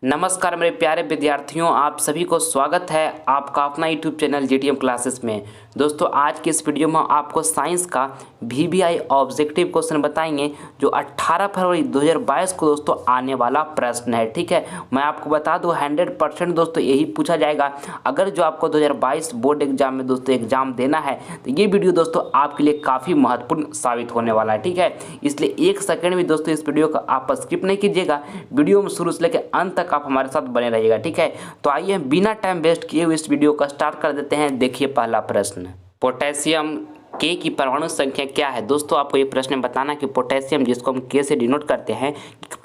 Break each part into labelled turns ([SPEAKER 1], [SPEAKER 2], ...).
[SPEAKER 1] नमस्कार मेरे प्यारे विद्यार्थियों, आप सभी को स्वागत है आपका अपना यूट्यूब चैनल जीटीएम क्लासेस में। दोस्तों आज की इस वीडियो में आपको साइंस का वीवीआई ऑब्जेक्टिव क्वेश्चन बताएंगे जो 18 फरवरी 2022 को दोस्तों आने वाला प्रश्न है। ठीक है, मैं आपको बता दूं 100% दोस्तों यही पूछा जाएगा। अगर जो आपको 2022 बोर्ड एग्जाम में दोस्तों एग्जाम देना है तो ये वीडियो दोस्तों आपके लिए काफ़ी महत्वपूर्ण साबित होने वाला है। ठीक है, इसलिए एक सेकेंड भी दोस्तों इस वीडियो का आप स्किप नहीं कीजिएगा। वीडियो में शुरू से लेकर अंत तक आप हमारे साथ बने रहिएगा। ठीक है, तो आइए बिना टाइम वेस्ट किए हुए इस वीडियो को स्टार्ट कर देते हैं। देखिए पहला प्रश्न, पोटेशियम के की परमाणु संख्या क्या है। दोस्तों आपको ये प्रश्न बताना कि पोटेशियम जिसको हम के से डिनोट करते हैं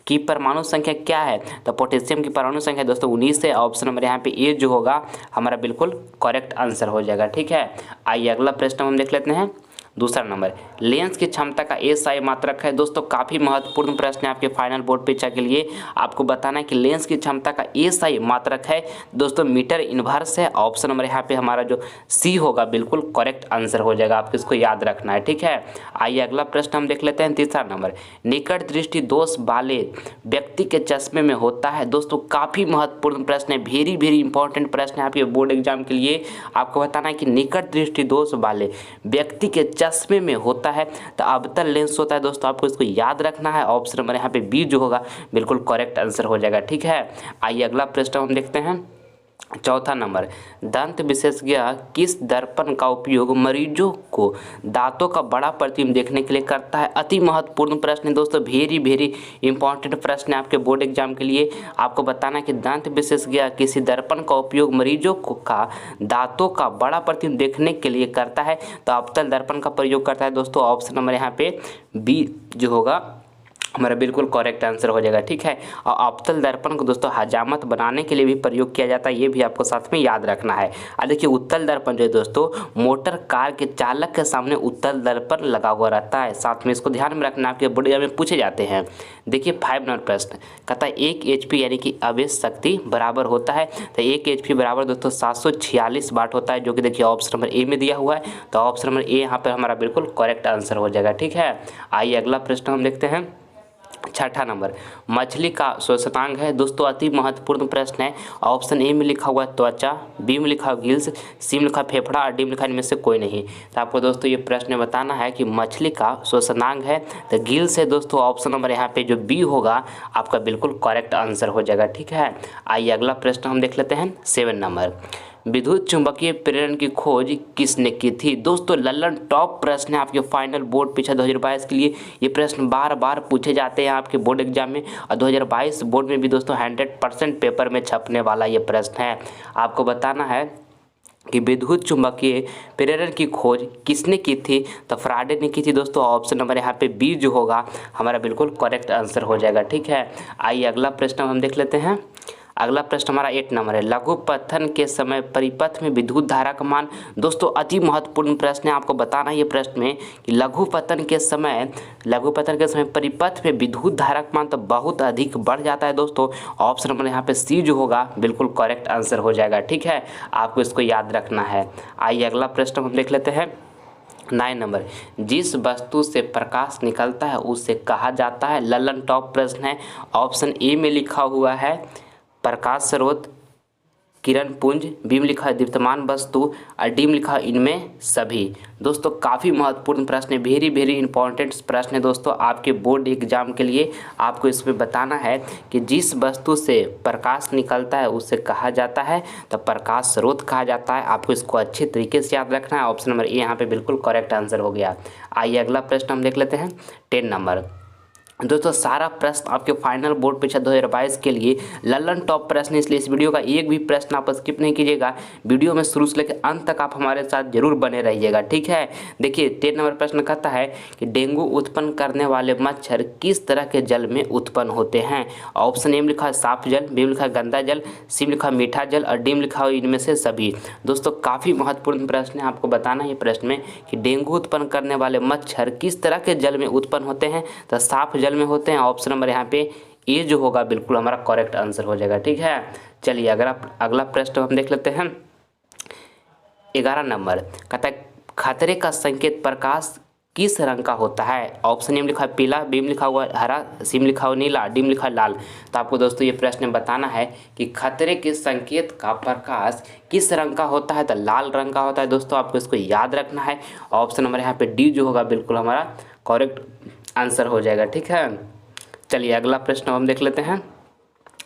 [SPEAKER 1] की परमाणु संख्या क्या है। तो पोटेशियम की परमाणु संख्या दोस्तों 19 है। ऑप्शन नंबर यहाँ पे ए जो होगा हमारा बिल्कुल करेक्ट आंसर हो जाएगा। ठीक है, आइए अगला प्रश्न हम देख लेते हैं। दूसरा नंबर, लेंस की क्षमता का एसआई मात्रक है। दोस्तों काफ़ी महत्वपूर्ण प्रश्न है आपके फाइनल बोर्ड परीक्षा के लिए। आपको बताना है कि लेंस की क्षमता का एसआई मात्रक है दोस्तों मीटर इनवर्स है। ऑप्शन नंबर यहाँ पे हमारा जो सी होगा बिल्कुल करेक्ट आंसर हो जाएगा, आपको इसको याद रखना है। ठीक है, आइए अगला प्रश्न हम देख लेते हैं। तीसरा नंबर, निकट दृष्टि दोष वाले व्यक्ति के चश्मे में होता है। दोस्तों काफ़ी महत्वपूर्ण प्रश्न है, वेरी इंपॉर्टेंट प्रश्न है आपके बोर्ड एग्जाम के लिए। आपको बताना है कि निकट दृष्टि दोष वाले व्यक्ति के चश्मे में होता है तो अवतल लेंस होता है। दोस्तों आपको इसको याद रखना है। ऑप्शन नंबर यहाँ पे बी जो होगा बिल्कुल करेक्ट आंसर हो जाएगा। ठीक है, आइए अगला प्रश्न हम देखते हैं। चौथा नंबर, दंत विशेषज्ञ किस दर्पण का उपयोग मरीजों को दांतों का बड़ा प्रतिबिंब देखने के लिए करता है। अति महत्वपूर्ण प्रश्न है दोस्तों, वेरी इंपॉर्टेंट प्रश्न है आपके बोर्ड एग्जाम के लिए। आपको बताना है कि दंत विशेषज्ञ किसी दर्पण का उपयोग मरीजों का दांतों का बड़ा प्रतिबिंब देखने के लिए करता है तो अवतल दर्पण का प्रयोग करता है। दोस्तों ऑप्शन नंबर यहाँ पे बी जो होगा हमारा बिल्कुल करेक्ट आंसर हो जाएगा। ठीक है, और अवतल दर्पण को दोस्तों हजामत बनाने के लिए भी प्रयोग किया जाता है, ये भी आपको साथ में याद रखना है। और देखिए उत्तल दर्पण जो है दोस्तों मोटर कार के चालक के सामने उत्तल दर्पण लगा हुआ रहता है। साथ में इसको ध्यान में रखना, आपके बोर्ड एग्जाम में पूछे जाते हैं। देखिए 5 नंबर प्रश्न कहता है 1 HP यानी कि आवेश शक्ति बराबर होता है तो 1 HP बराबर दोस्तों 746 वाट होता है, जो कि देखिए ऑप्शन नंबर ए में दिया हुआ है। तो ऑप्शन नंबर ए यहाँ पर हमारा बिल्कुल करेक्ट आंसर हो जाएगा। ठीक है, आइए अगला प्रश्न हम देखते हैं। छठा नंबर, मछली का श्वसनांग है। दोस्तों अति महत्वपूर्ण प्रश्न है। ऑप्शन ए में लिखा हुआ है त्वचा, बी में लिखा हुआ गिल्स, सी में लिखा फेफड़ा और डी में लिखा इनमें से कोई नहीं। तो आपको दोस्तों ये प्रश्न बताना है कि मछली का श्वसनांग है तो गिल्स है। दोस्तों ऑप्शन नंबर यहाँ पे जो बी होगा आपका बिल्कुल करेक्ट आंसर हो जाएगा। ठीक है, आइए अगला प्रश्न हम देख लेते हैं। 7 नंबर, विद्युत चुंबकीय प्रेरण की खोज किसने की थी। दोस्तों लल्लन टॉप प्रश्न है आपके फाइनल बोर्ड परीक्षा 2022 के लिए। ये प्रश्न बार पूछे जाते हैं आपके बोर्ड एग्जाम में और 2022 बोर्ड में भी दोस्तों 100% पेपर में छपने वाला ये प्रश्न है। आपको बताना है कि विद्युत चुंबकीय प्रेरण की खोज किसने की थी तो फ्राडे ने की थी। दोस्तों ऑप्शन नंबर यहाँ पे बी जो होगा हमारा बिल्कुल करेक्ट आंसर हो जाएगा। ठीक है, आइए अगला प्रश्न हम देख लेते हैं। अगला प्रश्न हमारा 8 नंबर है, लघु पतन के समय परिपथ में विद्युत धारा का मान। दोस्तों अति महत्वपूर्ण प्रश्न है। आपको बताना है ये प्रश्न में कि लघु पतन के समय परिपथ में विद्युत धारा का मान तो बहुत अधिक बढ़ जाता है। दोस्तों ऑप्शन नंबर यहाँ पे सी जो होगा बिल्कुल करेक्ट आंसर हो जाएगा। ठीक है, आपको इसको याद रखना है। आइए अगला प्रश्न हम देख लेते हैं। 9 नंबर, जिस वस्तु से प्रकाश निकलता है उसे कहा जाता है। लल्लन टॉप प्रश्न है। ऑप्शन ए में लिखा हुआ है प्रकाश स्रोत, किरण पुंज, बी में लिखा है दीप्तमान वस्तु और डी में लिखा है इनमें सभी। दोस्तों काफ़ी महत्वपूर्ण प्रश्न है, वेरी इंपॉर्टेंट प्रश्न है दोस्तों आपके बोर्ड एग्जाम के लिए। आपको इसमें बताना है कि जिस वस्तु से प्रकाश निकलता है उसे कहा जाता है तो प्रकाश स्रोत कहा जाता है। आपको इसको अच्छे तरीके से याद रखना है। ऑप्शन नंबर ए यहाँ पे बिल्कुल करेक्ट आंसर हो गया। आइए अगला प्रश्न हम देख लेते हैं। 10 नंबर, दोस्तों सारा प्रश्न आपके फाइनल बोर्ड परीक्षा 2022 के लिए लल्लन टॉप प्रश्न, इसलिए इस वीडियो का एक भी प्रश्न आप स्किप नहीं कीजिएगा। वीडियो में शुरू से लेकर अंत तक आप हमारे साथ जरूर बने रहिएगा। ठीक है, देखिए 10 नंबर प्रश्न कहता है कि डेंगू उत्पन्न करने वाले मच्छर किस तरह के जल में उत्पन्न होते हैं। ऑप्शन ए में लिखा है साफ जल, बी में लिखा है गंदा जल, सी में लिखा है मीठा जल और डी में लिखा है इनमें से सभी। दोस्तों काफ़ी महत्वपूर्ण प्रश्न है। आपको बताना है ये प्रश्न में कि डेंगू उत्पन्न करने वाले मच्छर किस तरह के जल में उत्पन्न होते हैं तो साफ जल में होते हैं। ऑप्शन नंबर यहाँ पे ए जो होगा बिल्कुल हमारा करेक्ट आंसर हो जाएगा। ठीक है, चलिए अगला प्रश्न हम देख लेते हैं। 11 नंबर कहता है खतरे का संकेत प्रकाश किस रंग का होता है? ऑप्शन ए में लिखा है पीला, बी में लिखा हुआ है हरा, सी में लिखा हुआ नीला, डी में लिखा है लाल। तो आपको दोस्तों ये प्रश्न बताना है कि खतरे के संकेत का प्रकाश किस रंग का होता है? तो लाल रंग का होता है दोस्तों, आपको इसको याद रखना है। ऑप्शन नंबर यहाँ पे डी जो होगा बिल्कुल हमारा करेक्ट आंसर हो जाएगा। ठीक है, चलिए अगला प्रश्न हम देख लेते हैं।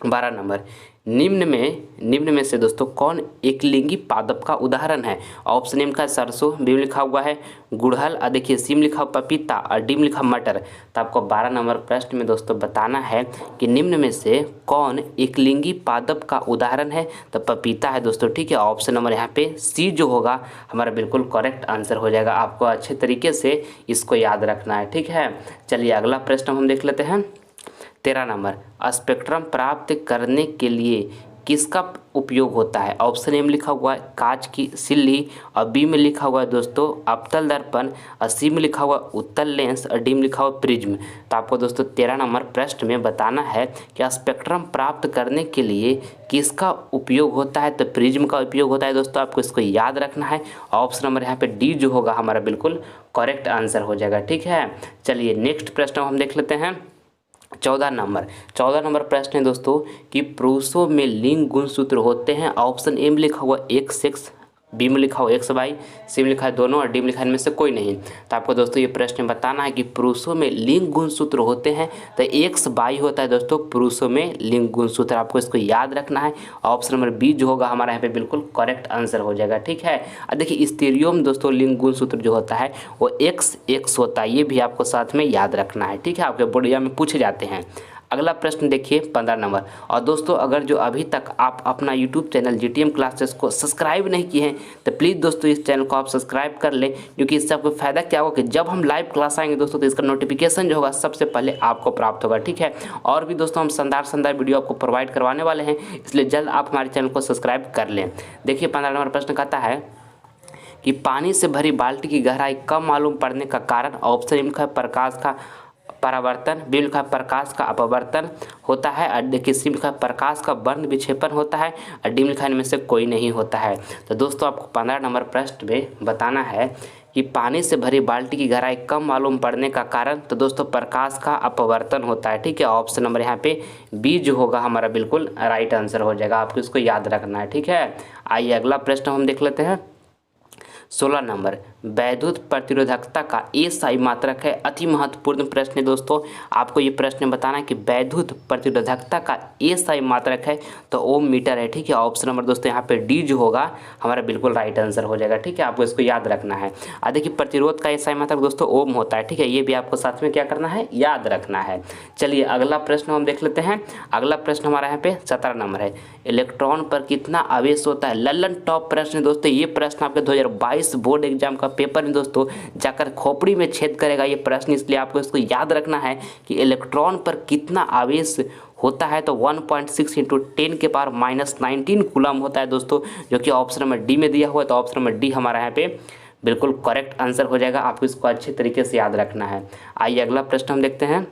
[SPEAKER 1] 12 नंबर, निम्न में से दोस्तों कौन एकलिंगी पादप का उदाहरण है? ऑप्शन एम का सरसों, बी में लिखा हुआ है गुड़हल, और देखिए सी में लिखा हुआ पपीता, और डी में लिखा मटर। तो आपको 12 नंबर प्रश्न में दोस्तों बताना है कि निम्न में से कौन एकलिंगी पादप का उदाहरण है? तो पपीता है दोस्तों। ठीक है, ऑप्शन नंबर यहाँ पे सी जो होगा हमारा बिल्कुल करेक्ट आंसर हो जाएगा। आपको अच्छे तरीके से इसको याद रखना है। ठीक है, चलिए अगला प्रश्न हम देख लेते हैं। 13 नंबर, स्पेक्ट्रम प्राप्त करने के लिए किसका उपयोग होता है? ऑप्शन ए में लिखा हुआ है कांच की सिल्ली, और बी में लिखा हुआ है दोस्तों अवतल दर्पण, और सी में लिखा हुआ उत्तल लेंस, और डी में लिखा हुआ प्रिज्म। तो आपको दोस्तों 13 नंबर प्रश्न में बताना है कि स्पेक्ट्रम प्राप्त करने के लिए किसका उपयोग होता है? तो प्रिज्म का उपयोग होता है दोस्तों, आपको इसको याद रखना है। ऑप्शन नंबर यहाँ पे डी जो होगा हमारा बिल्कुल करेक्ट आंसर हो जाएगा। ठीक है, चलिए नेक्स्ट प्रश्न हम देख लेते हैं। 14 नंबर प्रश्न है दोस्तों कि पुरुषों में लिंग गुणसूत्र होते हैं। ऑप्शन ए में लिखा हुआ एक्स एक्स, बी में लिखा हुआ एक्स वाई, सी में लिखा है दोनों, और डी में लिखा है इनमें से कोई नहीं। तो आपको दोस्तों ये प्रश्न बताना है कि पुरुषों में लिंग गुणसूत्र होते हैं। तो एक्स वाई होता है दोस्तों पुरुषों में लिंग गुणसूत्र, आपको इसको याद रखना है। ऑप्शन नंबर बी जो होगा हमारा यहाँ पे बिल्कुल करेक्ट आंसर हो जाएगा। ठीक है, और देखिए स्त्रियों में दोस्तों लिंग गुणसूत्र जो होता है वो एक्स एक्स होता है, ये भी आपको साथ में याद रखना है। ठीक है, आपके बोर्ड में पूछे जाते हैं। अगला प्रश्न देखिए 15 नंबर। और दोस्तों अगर जो अभी तक आप अपना यूट्यूब चैनल जीटीएम क्लासेस को सब्सक्राइब नहीं किए हैं तो प्लीज़ दोस्तों इस चैनल को आप सब्सक्राइब कर लें, क्योंकि इससे आपको फ़ायदा क्या होगा कि जब हम लाइव क्लास आएंगे दोस्तों तो इसका नोटिफिकेशन जो होगा सबसे पहले आपको प्राप्त होगा। ठीक है, और भी दोस्तों हम शानदार वीडियो आपको प्रोवाइड करवाने वाले हैं, इसलिए जल्द आप हमारे चैनल को सब्सक्राइब कर लें। देखिए 15 नंबर प्रश्न कहता है कि पानी से भरी बाल्टी की गहराई कम मालूम पड़ने का कारण? ऑप्शन ए लिखा है प्रकाश का परावर्तन, बी लिखा है प्रकाश का अपवर्तन होता है, और देखिए सी लिखा है प्रकाश का वर्ण विक्षेपण होता है, और डी लिखा है इनमें से कोई नहीं होता है। तो दोस्तों आपको 15 नंबर प्रश्न में बताना है कि पानी से भरी बाल्टी की गहराई कम मालूम पड़ने का कारण? तो दोस्तों प्रकाश का अपवर्तन होता है। ठीक है, ऑप्शन नंबर यहाँ पे बी जो होगा हमारा बिल्कुल राइट आंसर हो जाएगा, आपको इसको याद रखना है। ठीक है, आइए अगला प्रश्न हम देख लेते हैं। 16 नंबर, वैद्युत प्रतिरोधकता का एसआई मात्रक है। अति महत्वपूर्ण प्रश्न है दोस्तों, आपको ये प्रश्न बताना है कि वैद्युत प्रतिरोधकता का एसआई मात्रक है तो ओम मीटर है। ठीक है, ऑप्शन नंबर दोस्तों यहाँ पे डी जो होगा हमारा बिल्कुल राइट आंसर हो जाएगा। ठीक है, आपको इसको याद रखना है। देखिए प्रतिरोध का एसआई मात्रक दोस्तों ओम होता है। ठीक है, ये भी आपको साथ में क्या करना है, याद रखना है। चलिए अगला प्रश्न हम देख लेते हैं। अगला प्रश्न हमारा यहाँ पे 17 नंबर है, इलेक्ट्रॉन पर कितना आवेश होता है? लल्लन टॉप प्रश्न है दोस्तों, ये प्रश्न आपके 2022 बोर्ड एग्जाम का पेपर में दोस्तों जाकर खोपड़ी में छेद करेगा ये प्रश्न, इसलिए आपको इसको याद रखना है कि इलेक्ट्रॉन पर कितना आवेश होता है। तो 1.6 × 10 के पावर -19 कूलम होता है दोस्तों, जो कि ऑप्शन नंबर डी में दिया हुआ है। तो ऑप्शन नंबर डी हमारा यहाँ पे बिल्कुल करेक्ट आंसर हो जाएगा, आपको इसको अच्छे तरीके से याद रखना है। आइए अगला प्रश्न हम देखते हैं।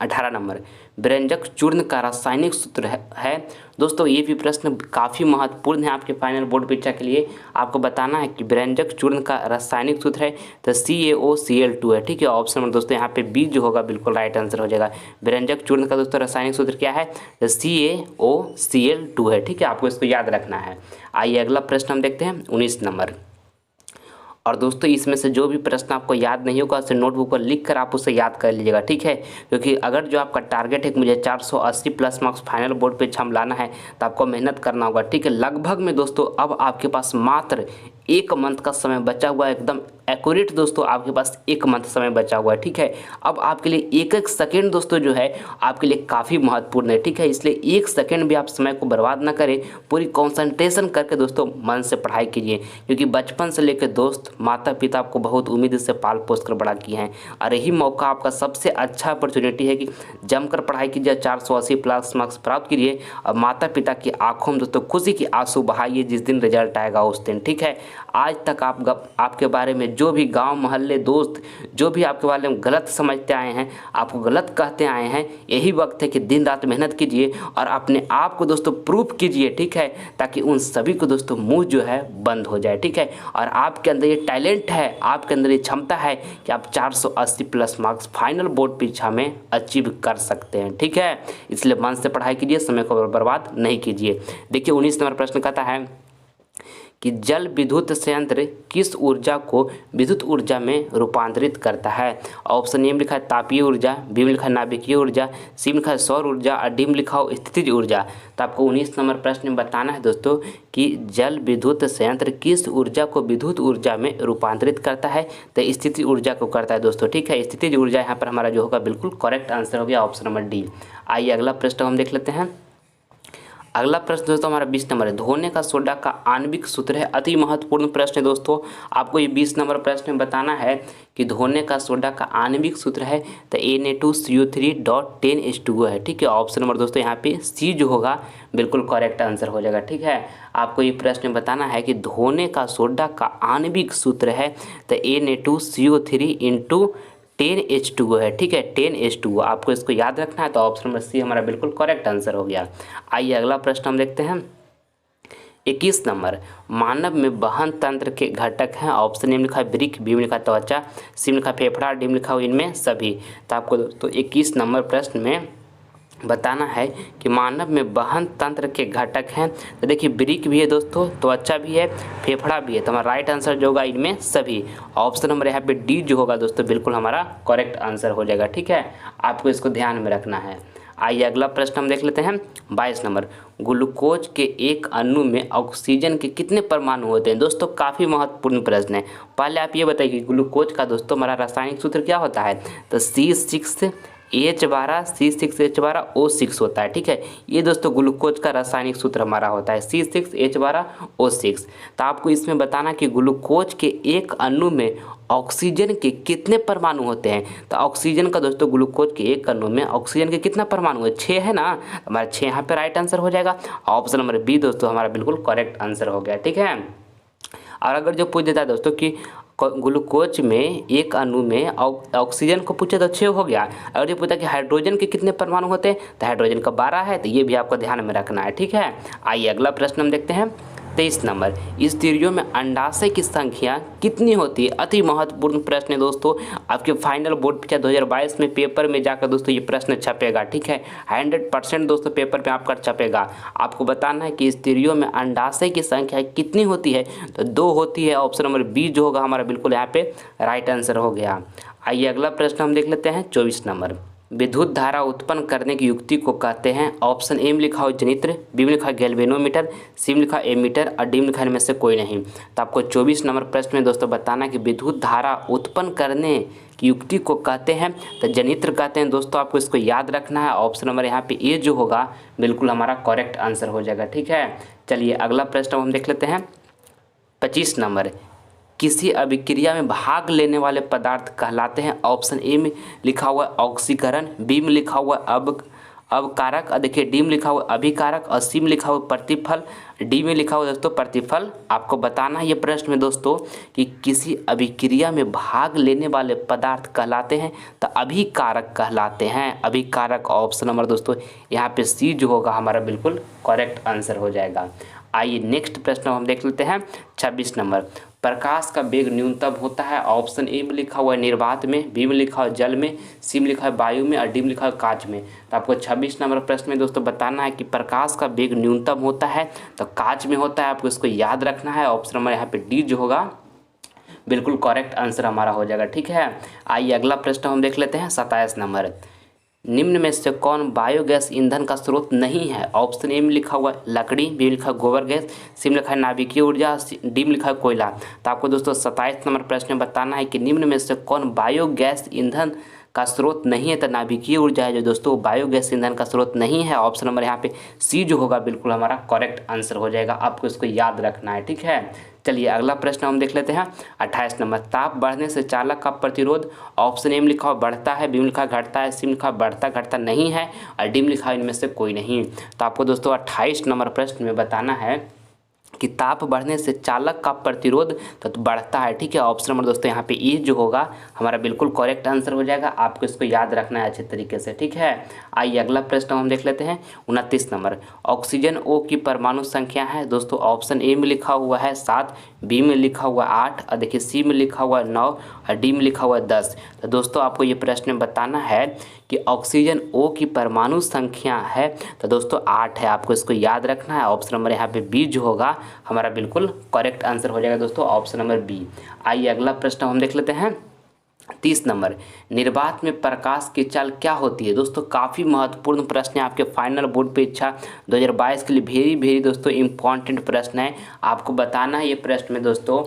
[SPEAKER 1] 18 नंबर, व्यंजक चूर्ण का रासायनिक सूत्र है दोस्तों, ये भी प्रश्न काफ़ी महत्वपूर्ण है आपके फाइनल बोर्ड परीक्षा के लिए। आपको बताना है कि व्यंजक चूर्ण का रासायनिक सूत्र है तो CaOCl2 है। ठीक है, ऑप्शन में दोस्तों यहाँ पे बी जो होगा बिल्कुल राइट आंसर हो जाएगा। व्यंजक चूर्ण का दोस्तों रासायनिक सूत्र क्या है? तो CaOCl2 है। ठीक है, आपको इसको याद रखना है। आइए अगला प्रश्न हम देखते हैं 19 नंबर। और दोस्तों इसमें से जो भी प्रश्न आपको याद नहीं होगा उसे नोटबुक पर लिख कर आप उसे याद कर लीजिएगा। ठीक है, क्योंकि अगर जो आपका टारगेट है कि मुझे 480 प्लस मार्क्स फाइनल बोर्ड पे छम लाना है तो आपको मेहनत करना होगा। ठीक है, लगभग में दोस्तों अब आपके पास मात्र 1 मंथ का समय बचा हुआ है, एकदम एक्यूरेट दोस्तों आपके पास 1 मंथ समय बचा हुआ है। ठीक है, अब आपके लिए एक एक सेकेंड दोस्तों जो है आपके लिए काफ़ी महत्वपूर्ण है। ठीक है, इसलिए 1 सेकेंड भी आप समय को बर्बाद ना करें, पूरी कॉन्सेंट्रेशन करके दोस्तों मन से पढ़ाई कीजिए, क्योंकि बचपन से लेकर दोस्त माता पिता आपको बहुत उम्मीद से पाल पोस कर बड़ा किए हैं, और यही मौका आपका सबसे अच्छा अपॉर्चुनिटी है कि जमकर पढ़ाई कीजिए, 480 प्लस मार्क्स प्राप्त कीजिए और माता पिता की आंखों में दोस्तों खुशी की आंसू बहाइए जिस दिन रिजल्ट आएगा उस दिन। ठीक है, आज तक आपके बारे में जो भी गांव मोहल्ले दोस्त जो भी आपके बारे में गलत समझते आए हैं, आपको गलत कहते आए हैं, यही वक्त है कि दिन रात मेहनत कीजिए और अपने आप को दोस्तों प्रूफ कीजिए, ठीक है, ताकि उन सभी को दोस्तों मुंह जो है बंद हो जाए, ठीक है। और आपके अंदर ये टैलेंट है, आपके अंदर ये क्षमता है कि आप 480 प्लस मार्क्स फाइनल बोर्ड परीक्षा में अचीव कर सकते हैं, ठीक है। इसलिए मन से पढ़ाई कीजिए, समय को बर्बाद नहीं कीजिए। देखिए 19 नंबर प्रश्न कहता है कि जल विद्युत संयंत्र किस ऊर्जा को विद्युत ऊर्जा में रूपांतरित करता है। ऑप्शन ए में लिखा है तापीय ऊर्जा, बी में लिखा है नाभिकीय ऊर्जा, सी में लिखा है सौर ऊर्जा और डी में लिखा हो स्थितिज ऊर्जा। तो आपको 19 नंबर प्रश्न में बताना है दोस्तों कि जल विद्युत संयंत्र किस ऊर्जा को विद्युत ऊर्जा में रूपांतरित करता है। तो स्थितिज ऊर्जा को करता है दोस्तों, ठीक है। स्थितिज ऊर्जा यहाँ पर हमारा जो होगा बिल्कुल करेक्ट आंसर हो गया ऑप्शन नंबर डी। आइए अगला प्रश्न हम देख लेते हैं। अगला प्रश्न दोस्तों हमारा 20 नंबर है, धोने का सोडा का आणविक सूत्र है। अति महत्वपूर्ण प्रश्न है दोस्तों, आपको ये 20 नंबर प्रश्न में बताना है कि धोने का सोडा का आणविक सूत्र है तो Na2CO3.10H2O है, ठीक है। ऑप्शन नंबर दोस्तों यहाँ पे सी जो होगा बिल्कुल करेक्ट आंसर हो जाएगा, ठीक है। आपको ये प्रश्न बताना है कि धोने का सोडा का आणविक सूत्र है तो Na2CO3 × 10H2O है, ठीक है, 10H2O। आपको इसको याद रखना है, तो ऑप्शन नंबर सी हमारा बिल्कुल करेक्ट आंसर हो गया। आइए अगला प्रश्न हम देखते हैं। 21 नंबर, मानव में वहन तंत्र के घटक हैं। ऑप्शन ए में लिखा है वृक्क, बी में लिखा है त्वचा, सी में लिखा है फेफड़ा, डी में लिखा हो इनमें सभी। तो आपको दोस्तों 21 नंबर प्रश्न में बताना है कि मानव में वहन तंत्र के घटक हैं। तो देखिए वृक्क भी है दोस्तों, त्वचा भी है, फेफड़ा भी है। तो हमारा राइट आंसर जो होगा इनमें सभी। ऑप्शन नंबर यहाँ पे डी जो होगा दोस्तों बिल्कुल हमारा करेक्ट आंसर हो जाएगा, ठीक है। आपको इसको ध्यान में रखना है। आइए अगला प्रश्न हम देख लेते हैं। 22 नंबर, ग्लूकोज के एक अणु में ऑक्सीजन के कितने परमाणु होते हैं। दोस्तों काफ़ी महत्वपूर्ण प्रश्न है। पहले आप ये बताइए कि ग्लूकोज का दोस्तों हमारा रासायनिक सूत्र क्या होता है। तो C6H12C6H12O6 होता है, ठीक है। ये दोस्तों ग्लूकोज का रासायनिक सूत्र हमारा होता है C6H12O6। तो आपको इसमें बताना कि ग्लूकोज के एक अणु में ऑक्सीजन के कितने परमाणु होते हैं। तो ऑक्सीजन का दोस्तों ग्लूकोज के एक अणु में ऑक्सीजन के कितना परमाणु है, 6 है ना। हमारा 6 यहाँ पे राइट आंसर हो जाएगा। ऑप्शन नंबर बी दोस्तों हमारा बिल्कुल करेक्ट आंसर हो गया, ठीक है। और अगर जो पूछ देता है दोस्तों कि ग्लूकोज में एक अणु में ऑक्सीजन को पूछे तो 6 हो गया। अगर ये पूछा कि हाइड्रोजन के कितने परमाणु होते हैं तो हाइड्रोजन का 12 है। तो ये भी आपको ध्यान में रखना है, ठीक है। आइए अगला प्रश्न हम देखते हैं। 23 नंबर, स्त्रियों में अंडाशय की संख्या कितनी होती है। अति महत्वपूर्ण प्रश्न है दोस्तों, आपके फाइनल बोर्ड परीक्षा 2022 में पेपर में जाकर दोस्तों ये प्रश्न छपेगा, ठीक है। 100% दोस्तों पेपर में आपका छपेगा। आपको बताना है कि स्त्रियों में अंडाशय की संख्या कितनी होती है। तो 2 होती है। ऑप्शन नंबर बी जो होगा हमारा बिल्कुल यहाँ पे राइट आंसर हो गया। आइए अगला प्रश्न हम देख लेते हैं। 24 नंबर, विद्युत धारा उत्पन्न करने की युक्ति को कहते हैं। ऑप्शन ए में लिखा हो जनित्र, बी में लिखा है गैल्वेनोमीटर, सी में लिखा है एमीटर और डी में लिखा है इनमें से कोई नहीं। तो आपको 24 नंबर प्रश्न में दोस्तों बताना है कि विद्युत धारा उत्पन्न करने की युक्ति को कहते हैं तो जनित्र कहते हैं दोस्तों। आपको इसको याद रखना है। ऑप्शन नंबर यहाँ पे ए जो होगा बिल्कुल हमारा करेक्ट आंसर हो जाएगा, ठीक है। चलिए अगला प्रश्न हम देख लेते हैं। 25 नंबर, किसी अभिक्रिया में भाग लेने वाले पदार्थ कहलाते हैं। ऑप्शन ए में लिखा हुआ है ऑक्सीकरण, बी में लिखा हुआ अवकारक, देखिए डी में लिखा हुआ अभिकारक और सी में लिखा हुआ प्रतिफल, डी में लिखा हुआ दोस्तों प्रतिफल। आपको बताना है ये प्रश्न में दोस्तों कि किसी अभिक्रिया में भाग लेने वाले पदार्थ कहलाते हैं तो अभिकारक कहलाते हैं। अभिकारक ऑप्शन नंबर दोस्तों यहाँ पे सी जो होगा हमारा बिल्कुल करेक्ट आंसर हो जाएगा। आइए नेक्स्ट प्रश्न हम देख लेते हैं। 26 नंबर, प्रकाश का वेग न्यूनतम होता है। ऑप्शन ए में लिखा हुआ है निर्वात में, बी में लिखा हुआ है जल में, सी में लिखा है वायु में और डी में लिखा है कांच में। तो आपको 26 नंबर प्रश्न में दोस्तों बताना है कि प्रकाश का वेग न्यूनतम होता है तो कांच में होता है। आपको इसको याद रखना है। ऑप्शन नंबर यहाँ पे डी जो होगा बिल्कुल करेक्ट आंसर हमारा हो जाएगा, ठीक है। आइए अगला प्रश्न हम देख लेते हैं। 27 नंबर, निम्न में से कौन बायोगैस ईंधन का स्रोत नहीं है। ऑप्शन ए में लिखा हुआ है लकड़ी, बी में लिखा है गोबर गैस, सी में लिखा है नाभिकीय ऊर्जा, डी में लिखा है कोयला। तो आपको दोस्तों 27 नंबर प्रश्न में बताना है कि निम्न में से कौन बायोगैस ईंधन का स्रोत नहीं है। तो नाभिकीय ऊर्जा है जो दोस्तों बायोगैस ईंधन का स्रोत नहीं है। ऑप्शन नंबर यहाँ पे सी जो होगा बिल्कुल हमारा करेक्ट आंसर हो जाएगा। आपको इसको याद रखना है, ठीक है। चलिए अगला प्रश्न हम देख लेते हैं। 28 नंबर, ताप बढ़ने से चालक का प्रतिरोध। ऑप्शन ए में लिखा हुआ बढ़ता है, बी में लिखा घटता है, सी में लिखा बढ़ता घटता नहीं है और डी में लिखा इनमें से कोई नहीं। तो आपको दोस्तों 28 नंबर प्रश्न में बताना है कि ताप बढ़ने से चालक का प्रतिरोध तो बढ़ता है। ठीक है, ऑप्शन नंबर दोस्तों यहाँ पे ई जो होगा हमारा बिल्कुल करेक्ट आंसर हो जाएगा। आपको इसको याद रखना है अच्छे तरीके से। ठीक है, आइए अगला प्रश्न हम देख लेते हैं। 29 नंबर, ऑक्सीजन ओ की परमाणु संख्या है दोस्तों। ऑप्शन ए में लिखा हुआ है 7, बी में लिखा हुआ 8 और देखिए सी में लिखा हुआ 9 और डी में लिखा हुआ 10। तो दोस्तों आपको ये प्रश्न बताना है कि ऑक्सीजन ओ की परमाणु संख्या है तो दोस्तों 8 है। आपको इसको याद रखना है। ऑप्शन नंबर यहाँ पे बी जो होगा हमारा बिल्कुल करेक्ट आंसर हो जाएगा दोस्तों, ऑप्शन नंबर बी। आइए अगला प्रश्न हम देख लेते हैं। 30 नंबर, निर्वात में प्रकाश की चाल क्या होती है दोस्तों। काफ़ी महत्वपूर्ण प्रश्न है आपके फाइनल बोर्ड परीक्षा 2022 के लिए। वेरी दोस्तों इम्पॉर्टेंट प्रश्न है। आपको बताना है ये प्रश्न में दोस्तों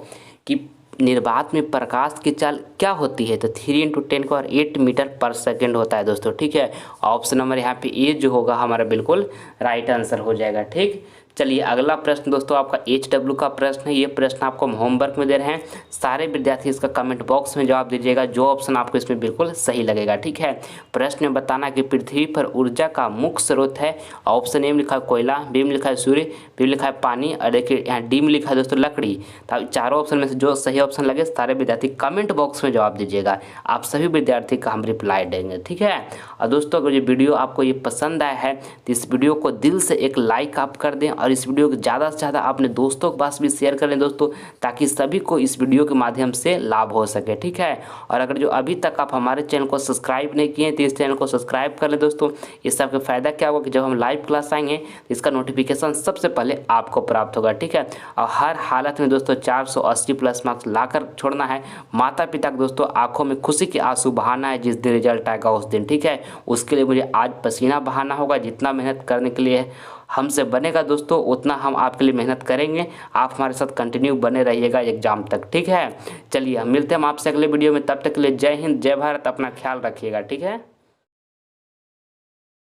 [SPEAKER 1] कि निर्वात में प्रकाश की चाल क्या होती है। तो 3 × 10⁸ मीटर पर सेकेंड होता है दोस्तों। ठीक है, ऑप्शन नंबर यहाँ पे ए जो होगा हमारा बिल्कुल राइट आंसर हो जाएगा। ठीक, चलिए अगला प्रश्न दोस्तों आपका HW का प्रश्न है। ये प्रश्न आपको हम होमवर्क में दे रहे हैं। सारे विद्यार्थी इसका कमेंट बॉक्स में जवाब दीजिएगा जो ऑप्शन आपको इसमें बिल्कुल सही लगेगा। ठीक है, प्रश्न में बताना कि पृथ्वी पर ऊर्जा का मुख्य स्रोत है। ऑप्शन ए में लिखा है कोयला, बी में लिखा है सूर्य, बी में लिखा है पानी और देखिए यहाँ डी में लिखा है दोस्तों लकड़ी। तो चारों ऑप्शन में से जो सही ऑप्शन लगे सारे विद्यार्थी कमेंट बॉक्स में जवाब दीजिएगा। आप सभी विद्यार्थी का हम रिप्लाई देंगे। ठीक है, और दोस्तों अगर ये वीडियो आपको ये पसंद आया है तो इस वीडियो को दिल से एक लाइक आप कर दें और इस वीडियो को ज़्यादा से ज़्यादा अपने दोस्तों के पास भी शेयर कर लें दोस्तों, ताकि सभी को इस वीडियो के माध्यम से लाभ हो सके। ठीक है, और अगर जो अभी तक आप हमारे चैनल को सब्सक्राइब नहीं किए तो इस चैनल को सब्सक्राइब कर लें दोस्तों। इससे आपका फ़ायदा क्या होगा कि जब हम लाइव क्लास आएंगे तो इसका नोटिफिकेशन सबसे पहले आपको प्राप्त होगा। ठीक है, और हर हालत में दोस्तों 480+ मार्क्स लाकर छोड़ना है। माता पिता को दोस्तों आंखों में खुशी के आंसू बहाना है जिस दिन रिजल्ट आएगा उस दिन। ठीक है, उसके लिए मुझे आज पसीना बहाना होगा। जितना मेहनत करने के लिए हमसे बनेगा दोस्तों उतना हम आपके लिए मेहनत करेंगे। आप हमारे साथ कंटिन्यू बने रहिएगा एग्जाम तक। ठीक है, चलिए हम मिलते हैं आपसे अगले वीडियो में। तब तक के लिए जय हिंद, जय भारत, अपना ख्याल रखिएगा। ठीक है।